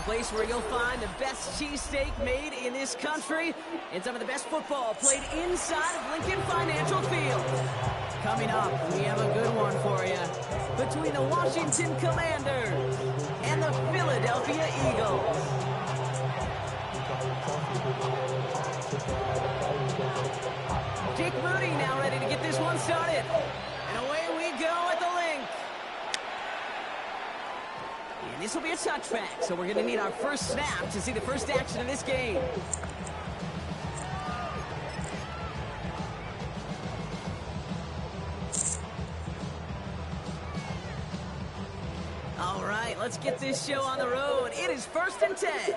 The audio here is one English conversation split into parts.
place where you'll find the best cheesesteak made in this country and some of the best football played inside of Lincoln Financial Field. Coming up, we have a good one for you between the Washington Commanders and the Philadelphia Eagles. Jake Moody now ready to get this one started. And away we go at the link. And this will be a touchback, so we're going to need our first snap to see the first action of this game. All right, let's get this show on the road. It is 1st and 10.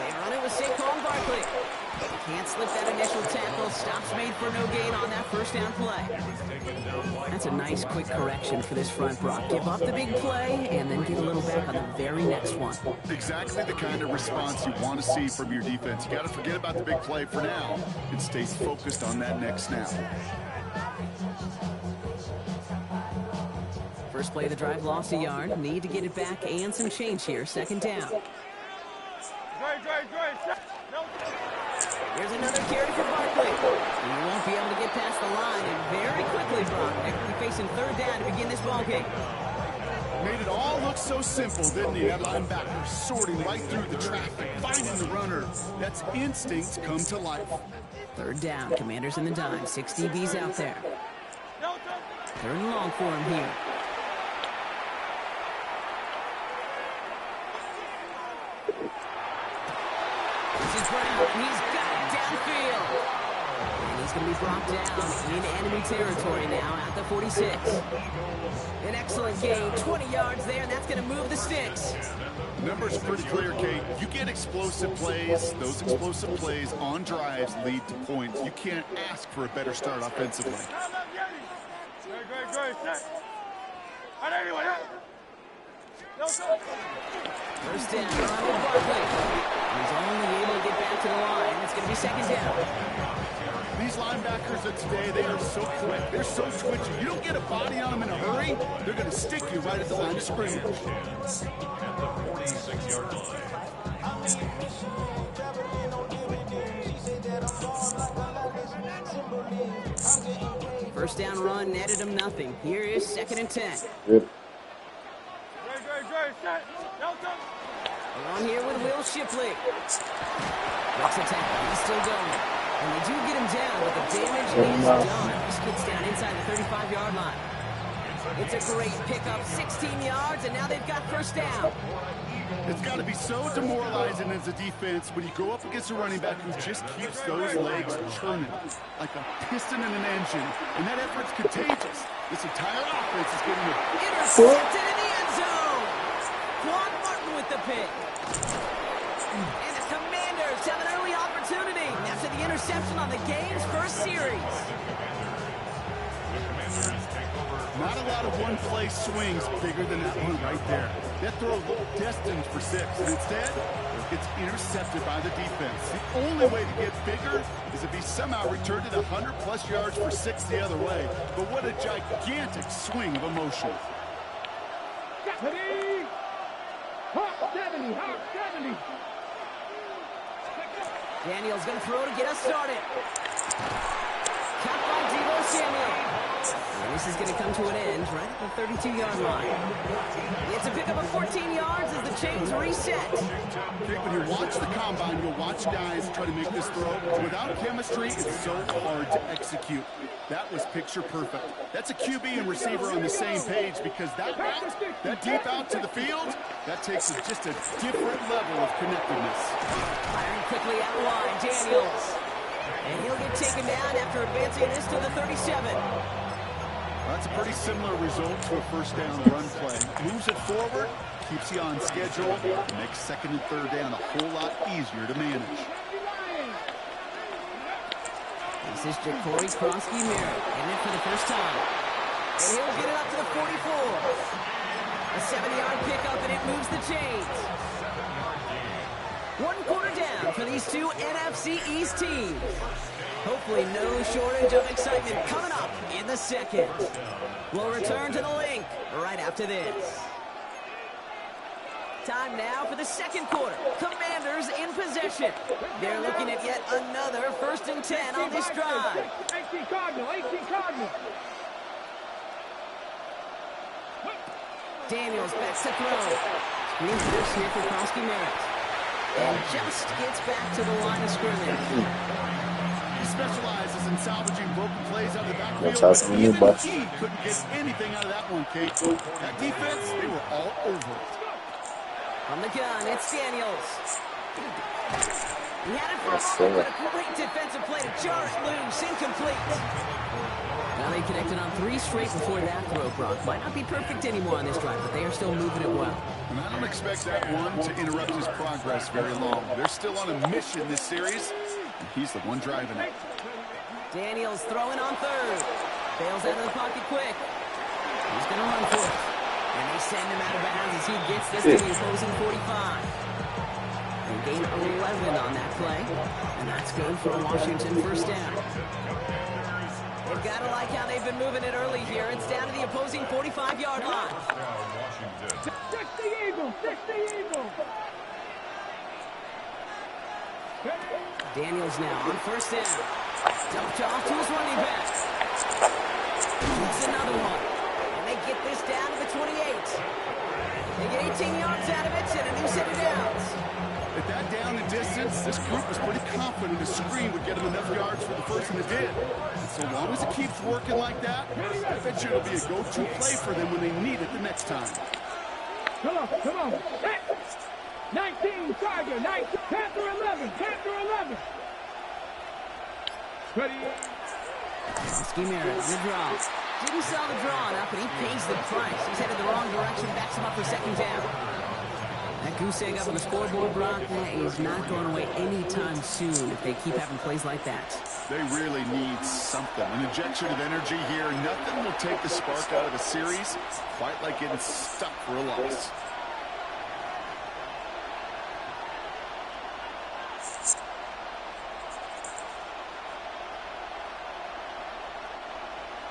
They run it with Saquon Barkley. Can't slip that initial tackle. Stops made for no gain on that first down play. That's a nice quick correction for this front, Brock. Give up the big play and then get a little back on the very next one. Exactly the kind of response you want to see from your defense. You got to forget about the big play for now and stay focused on that next snap. First play of the drive, lost a yard. Need to get it back and some change here. 2nd down. Here's another carry for Barkley. He won't be able to get past the line, and very quickly, Brock, they're going to be facing 3rd down to begin this ballgame. Made it all look so simple, didn't he? That linebacker sorting right through the traffic, finding the runner. That's instincts come to life. 3rd down, Commanders in the dime. 6 DBs out there. 3rd and long for him here. This is Brown. He's got it downfield. And he's going to be brought down in enemy territory now at the 46. An excellent gain. 20 yards there, and that's going to move the sticks. Numbers pretty clear, Kate. You get explosive plays. Those explosive plays on drives lead to points. You can't ask for a better start offensively. First down, Barkley. He's only able to get back to the line. It's going to be 2nd down. These linebackers of today, they are so quick. They're so twitchy. You don't get a body on them in a hurry, they're going to stick you right at the line of scrimmage. At the 46-yard line. First down run, netted him nothing. Here is 2nd and 10. Yep. On here with Will Shipley. Breaks the tackle. He's still going. And they do get him down, but the damage is done. This kid's down inside the 35-yard line. It's a great pickup, 16 yards, and now they've got first down. It's got to be so demoralizing as a defense when you go up against a running back who just keeps those legs churning like a piston in an engine. And that effort's contagious. This entire offense is getting a... Intercepted in the end zone. Quan Martin with the pick. And the Commanders have an early opportunity after the interception on the game's first series. Not a lot of one-play swings bigger than that one right there. That throw looked destined for 6, and instead, it's intercepted by the defense. The only way to get bigger is if he somehow returned it 100-plus yards for 6 the other way. But what a gigantic swing of emotion. Daniel's going to throw to get us started. Caught by Deebo Samuel. And this is going to come to an end right at the 32-yard line. It's a pickup of 14 yards as the chains reset. Okay, when you watch the combine, you'll watch guys try to make this throw. Without chemistry, it's so hard to execute. That was picture perfect. That's a QB and receiver on the same page because that route, that deep out to the field, that takes just a different level of connectedness. Firing quickly out the line, Daniels. And he'll get taken down after advancing this to the 37. That's a pretty similar result to a first down run play. Moves it forward, keeps you on schedule, makes 2nd and 3rd down a whole lot easier to manage. This is Jacory Kronsky-Merritt in it for the first time. And he'll get it up to the 44. A 70-yard pickup, and it moves the chains. 1 quarter down for these two NFC East teams. Hopefully no shortage of excitement coming up in the second. We'll return to the link right after this. Time now for the second quarter. Commanders in possession. They're looking at yet another 1st and 10 on this drive. 18 Cardinal, 18 Cardinal. Daniels back to throw. Screen pass here for Krosky Merritt. And just gets back to the line of scrimmage. He specializes in salvaging broken plays out of the backfield. Let's have some new buffs. He couldn't get anything out of that one, Kate. That defense, they were all over it. From the gun, it's Daniels. He had it for a Yes, moment, sir. but a great defensive play to jar it loose, incomplete. Now they connected on 3 straight before that throw, Brock. Might not be perfect anymore on this drive, but they are still moving it well. And I don't expect that one to interrupt his progress very long. They're still on a mission this series, and he's the one driving it. Daniels throwing on 3rd. Bails out of the pocket quick. He's going to run for it. And they send him out of bounds as he gets this to the opposing 45. They gain 11 on that play. And that's good for a Washington 1st down. They've got to like how they've been moving it early here. It's down to the opposing 45-yard line. Washington. 60 Eagles, 60 Eagles. Daniels now on 1st down. Dumped off to his running back. It's another one. And they get this down to the 28. They get 18 yards out of it and a new set of downs. At that down and distance, this group was pretty confident the screen would get him enough yards for the person that did. And so long as it keeps working like that, I bet you it'll be a go-to play for them when they need it the next time. Come on, come on. 19 Tiger, 19, Panther 11, Panther 11. Ready? Krosky Merritt on the draw. Didn't sell the draw enough, but he pays the price. He's headed the wrong direction, backs him up for 2nd down. That goose egg up on the scoreboard, Brock, that is not going away anytime soon if they keep having plays like that. They really need something. An injection of energy here. Nothing will take the spark out of a series quite like getting stuck for a loss.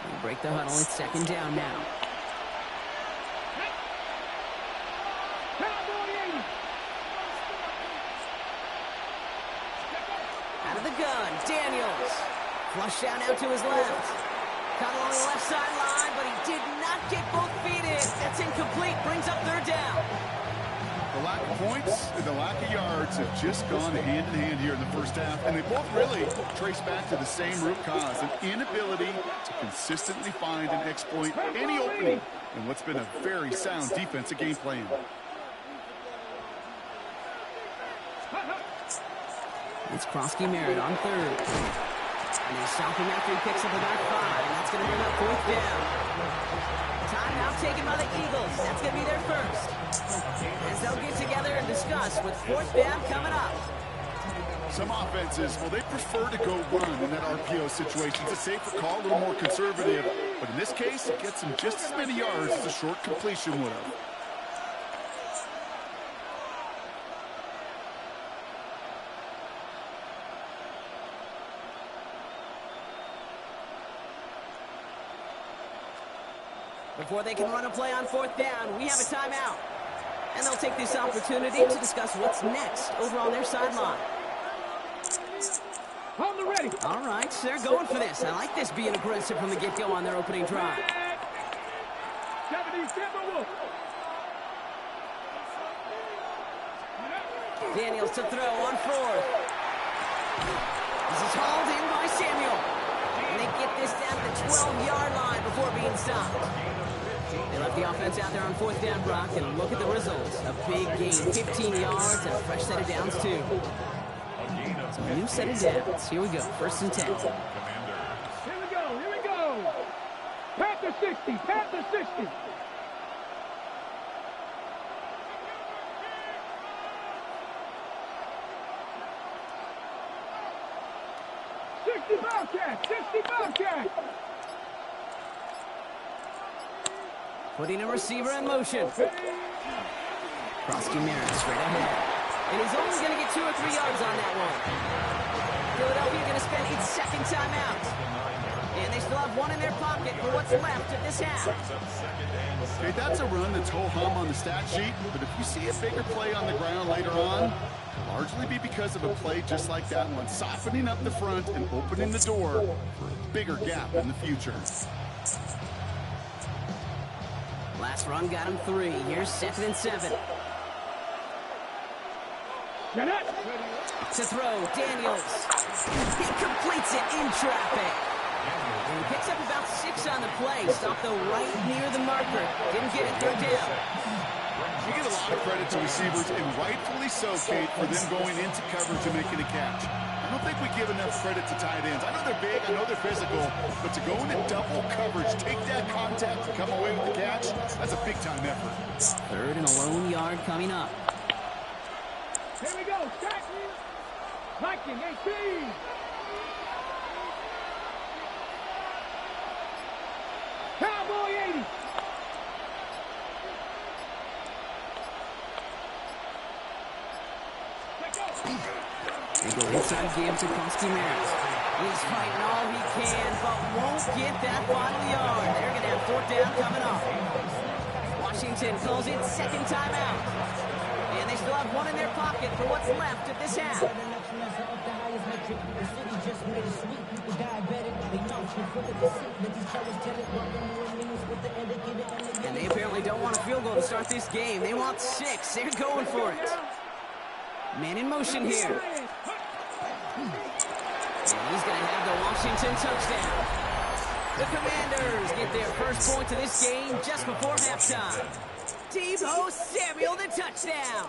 They break the huddle. It's 2nd down now. Out of the gun, Daniels. Flush down out to his left. Caught along the left sideline, but he did not get both feet in. That's incomplete. Brings up 3rd down. The lack of points and the lack of yards have just gone hand in hand here in the 1st half, and they both really trace back to the same root cause, an inability to consistently find and exploit any opening in what's been a very sound defensive game plan. It's Krosky Merritt on 3rd. And they stop him after he picks up about 5, and that's going to bring up 4th down. Timeout taken by the Eagles. That's going to be their first. As they'll get together and discuss with 4th down coming up. Some offenses, well, they prefer to go run in that RPO situation. It's a safer call, a little more conservative. But in this case, it gets them just as many yards as a short completion would have. Before they can run a play on 4th down, we have a timeout. And they'll take this opportunity to discuss what's next over on their sideline. On the ready. All right, they're going for this. I like this being aggressive from the get-go on their opening drive. 77 Wolf. Daniels to throw on 4th. This is hauled in by Samuel. And they get this down to the 12-yard line before being stopped. They left the offense out there on 4th down, Brock, and look at the results. A big gain, 15 yards, and a fresh set of downs, too. So a new set of downs. Here we go, 1st and 10. Here we go, here we go. Panther 60, Panther 60. Bobcat, 60 Bobcat. Putting a receiver in motion. Krosky Merritt straight ahead. And he's only going to get 2 or 3 yards on that one. Philadelphia going to spend its second timeout. And they still have one in their pocket for what's left of this half. Okay, that's a run that's ho-hum on the stat sheet, but if you see a bigger play on the ground later on, it'll largely be because of a play just like that one, softening up the front and opening the door for a bigger gap in the future. Last run got him 3. Here's 2nd and 7. To throw, Daniels. He completes it in traffic. And he picks up about 6 on the play. Stopped though right near the marker. Didn't get it, 3rd down. You get a lot of credit to receivers, and rightfully so, Kate, for them going into coverage and making a catch. I don't think we give enough credit to tight ends. I know they're big, I know they're physical, but to go into double coverage, take that contact, and come away with the catch, that's a big-time effort. 3rd and a lone yard coming up. Here we go, stack. Viking 18. Cowboy 80. They go inside game to Kronsky-Merritt. He's fighting all he can, but won't get that final yard. They're going to have 4th down coming up. Washington calls it 2nd timeout. And they still have one in their pocket for what's left of this half. And they apparently don't want a field goal to start this game. They want 6. They're going for it. Man in motion here. And he's going to have the Washington touchdown. The Commanders get their first point to this game just before halftime. Deebo Samuel, the touchdown.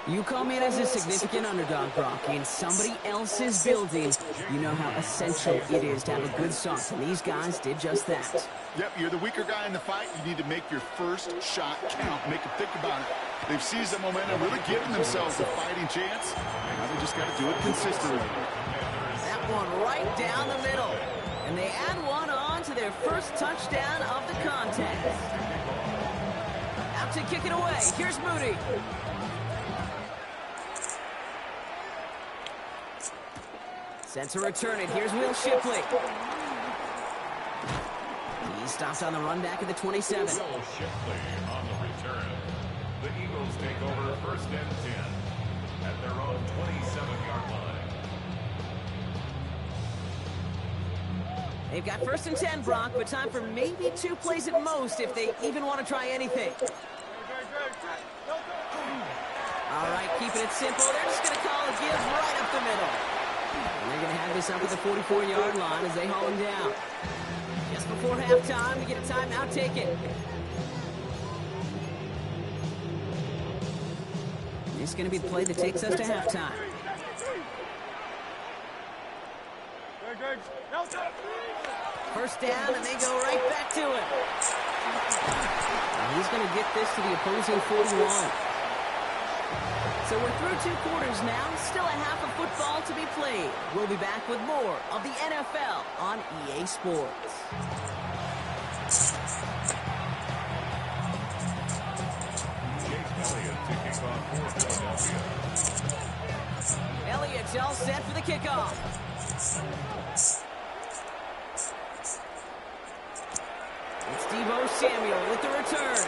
You come in as a significant underdog, Brock, in somebody else's building. You know how essential it is to have a good start, and these guys did just that. Yep, you're the weaker guy in the fight. You need to make your first shot count. Make them think about it. They've seized the momentum, really giving themselves a fighting chance. Now they just got to do it consistently. That one right down the middle. And they add one on to their first touchdown of the contest. Out to kick it away. Here's Moody. Set to return it. Here's Will Shipley. He stops on the run back at the 27. Will Shipley on the return. The Eagles take over 1st and 10 at their own 27-yard line. They've got 1st and 10, Brock, but time for maybe 2 plays at most if they even want to try anything. All right, keeping it simple. They're just going to call a give right up the middle. And they're going to have this up at the 44-yard line as they haul him down. Just before halftime, we get a timeout taken. This is going to be the play that takes us to halftime. First down, and they go right back to it. And he's going to get this to the opposing 41. So we're through 2 quarters now. Still a half of football to be played. We'll be back with more of the NFL on EA Sports. Elliott's all set for the kickoff. It's Deebo Samuel with the return.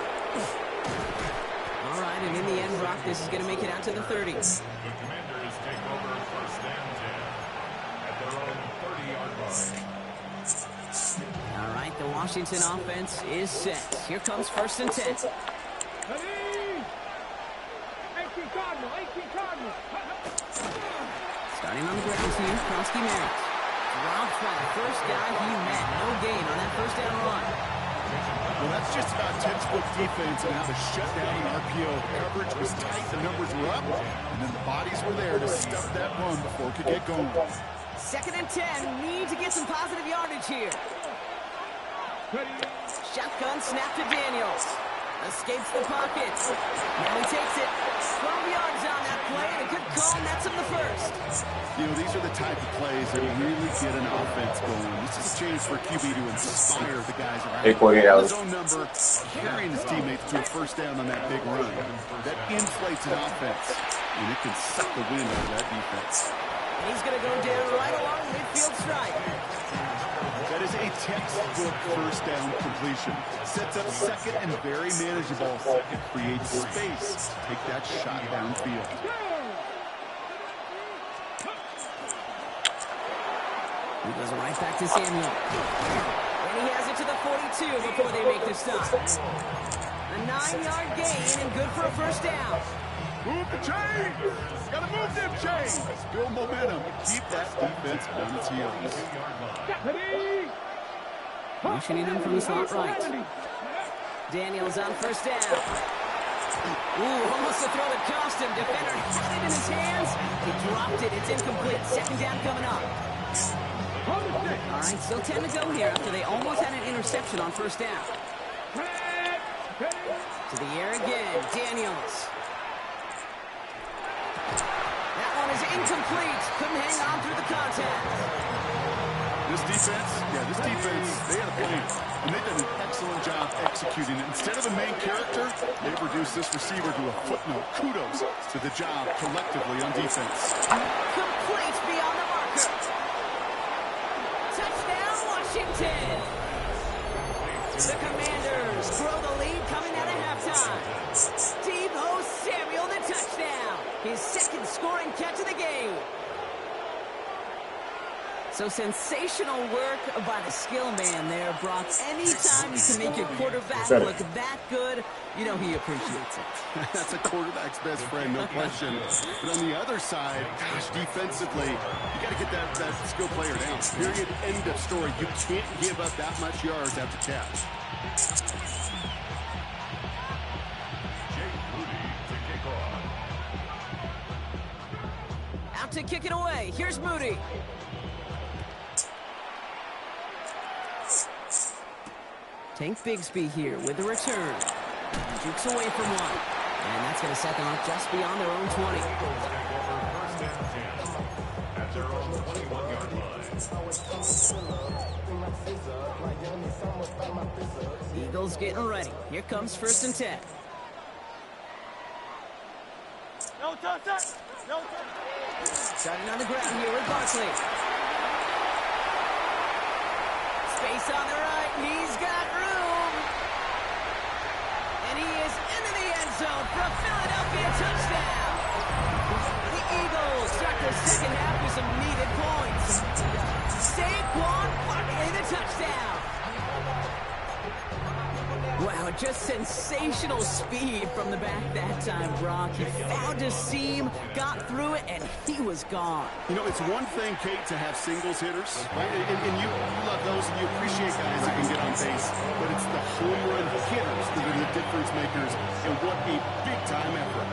All right, and in the end, Brock, this is going to make it out to the 30. The Commanders take over 1st and 10 at their own 30-yard line. All right, the Washington offense is set. Here comes 1st and 10. 18 Cardinal, 18 Cardinal. Starting on the ground here, Kronsky-Merritt. Dropped by the first guy he met. No gain on that 1st down run. Well, that's just about textbook defense and how to shut down an RPO. Coverage was tight, the numbers were up, and then the bodies were there to stuff that run before it could get going. 2nd and 10. Need to get some positive yardage here. Shotgun snap to Daniels. Escapes the pocket. Now he takes it. 12 yards on that play, and a good call nets him the 1st. You know, these are the type of plays that really get an offense going. This is a chance for QB to inspire the guys around him. His own number, carrying his teammates to a 1st down on that big run. That inflates an offense. and it can suck the wind out of that defense. And he's going to go down right along the midfield stripe. That is a textbook first down completion. Sets up second and very manageable. It creates space to take that shot downfield. He goes right back to Samuel. And he has it to the 42 before they make the stop. A 9-yard gain and good for a first down. Move the chains! Gotta move them chains! Build momentum. Keep that defense on its heels. Motioning him from the slot right. Daniels on first down. Ooh, almost a throw that cost him. Defender had it in his hands. He dropped it. It's incomplete. Second down coming up. All right, still 10 to go here after they almost had an interception on first down. To the air again, Daniels. That one is incomplete. Couldn't hang on through the contact. This defense, they had a plan, and they've done an excellent job executing it. Instead of the main character, they've reduced this receiver to a footnote. Kudos to the job collectively on defense. Complete beyond the marker. Touchdown, Washington. The Commanders grow the lead coming out of halftime. Deebo Samuel, the touchdown. His second scoring catch of the game. So sensational work by the skill man there, Brock. Anytime you can make your quarterback look that good, you know he appreciates it. That's a quarterback's best friend, no question. But on the other side, gosh, defensively, you got to get that skill player down. Period, end of story. You can't give up that much yards after catch. Out to kick it away. Here's Moody. Tank Bigsby here with the return. Jukes away from one. And that's going to set them up just beyond their own 20. First and 10 at their own 21-yard line. Eagles getting ready. Here comes first and 10. No touch. Starting on the ground here with Barkley. Space on the right. He's got room. And he is into the end zone for a Philadelphia touchdown. The Eagles start the second half with some needed points. Saquon Barkley, the touchdown. Wow, just sensational speed from the back that time, Brock. He found a seam, got through it, and he was gone. You know, it's one thing, Kate, to have singles hitters, right? And you love those, and you appreciate guys that can get on base. But it's the home run hitters that are the difference makers, and what a big-time effort.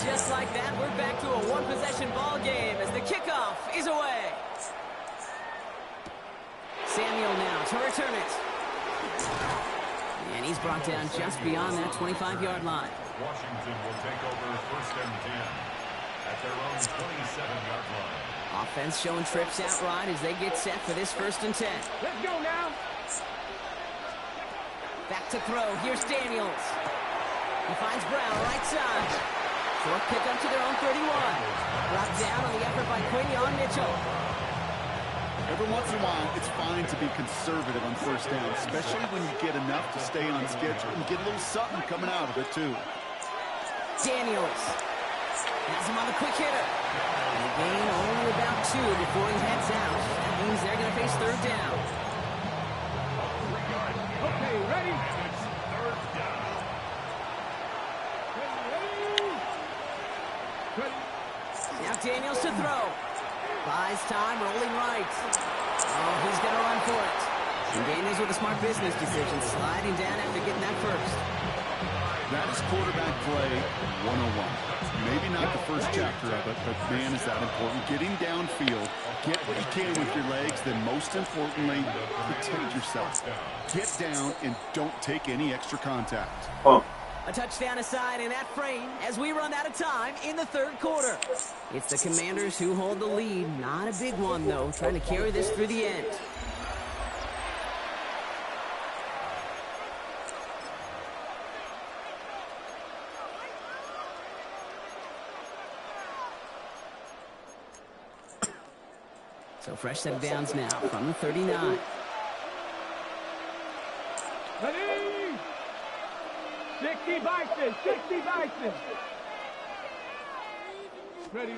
Just like that, we're back to a one-possession ball game as the kickoff is away. Samuel now to return it. And he's brought down just beyond that 25-yard line. Washington will take over first and 10 at their own 27-yard line. Offense showing trips out right as they get set for this first and 10. Let's go now. Back to throw. Here's Daniels. He finds Brown right side. Short pick up to their own 31. Brought down on the effort by Quinion Mitchell. Every once in a while, it's fine to be conservative on first down, especially when you get enough to stay on schedule and get a little something coming out of it, too. Daniels has him on the quick hitter. And the gain only about 2 before he heads out. That means they're going to face third down. Okay, ready? Now Daniels to throw. Buys time, rolling right. Oh, he's going to run for it. And Daniels with a smart business decision, sliding down after getting that first. That is quarterback play 101. Maybe not the first chapter of it, but man, is that important. Getting downfield, get what you can with your legs, then most importantly, protect yourself. Get down and don't take any extra contact. A touchdown aside in that frame as we run out of time in the third quarter. It's the Commanders who hold the lead. Not a big one, though, trying to carry this through the end. So fresh set of downs now from the 39. Ready? 60 Bison, 60 Bison. Ready,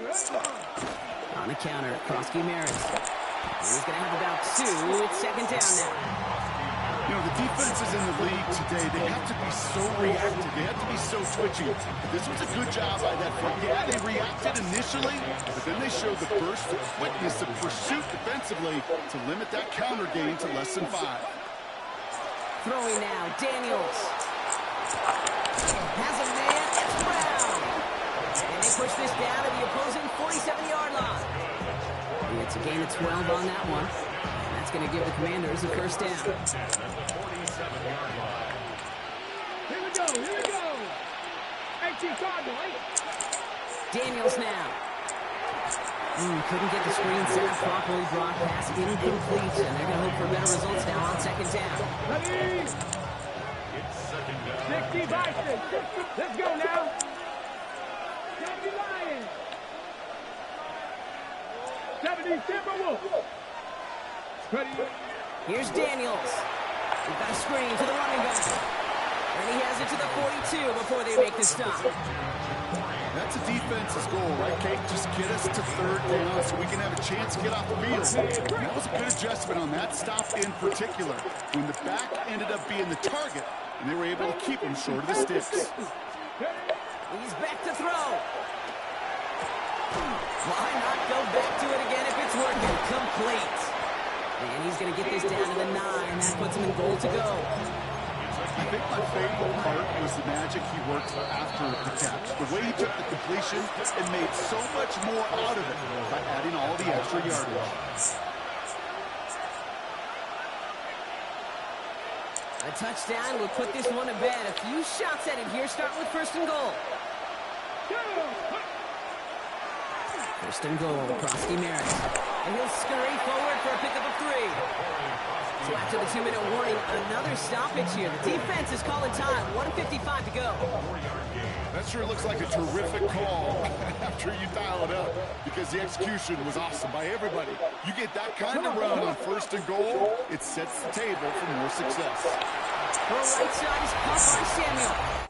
On a counter, Krosky Maris. And he's going to have about 2. It's second down now. You know, the defenses in the league today, they have to be so reactive. They have to be so twitchy. This was a good job by that front. Yeah, they reacted initially, but then they showed the burst of quickness of pursuit defensively to limit that counter gain to less than 5. Throwing now, Daniels. Has a man, it's Brown. And they push this down to the opposing 47-yard line. It's a gain of 12 on that one. That's going to give the Commanders a first down. Here we go, here we go. 18 Cardinal, 8. Daniels now. Couldn't get the screen set up properly. Brock pass incomplete, and they're going to hope for better results now on second down. Ready? 60 Bison, 60. Let's go now. 70 Lions. 70 Timberwolves. Ready? Here's Daniels. We've got a screen to the running back. And he has it to the 42 before they make the stop. That's a defense's goal, right, Kate? Just get us to third down so we can have a chance to get off the field. And that was a good adjustment on that stop in particular, when the back ended up being the target, and they were able to keep him short of the sticks. He's back to throw. Why not go back to it again if it's working? Complete. And he's going to get this down to the 9. That puts him in goal to go. I think my favorite part was the magic he worked after the catch. The way he took the completion and made so much more out of it by adding all the extra yardage. A touchdown will put this one to bed. A few shots at it here, starting with first and goal. First and goal, Krosky Maris. And he'll scurry forward for a pickup of 3. So after the 2-minute warning, another stoppage here. The defense is calling time. 1:55 to go. That sure looks like a terrific call after you dial it up, because the execution was awesome by everybody. You get that kind of run on first and goal, it sets the table for more success. The right side is caught by Samuel.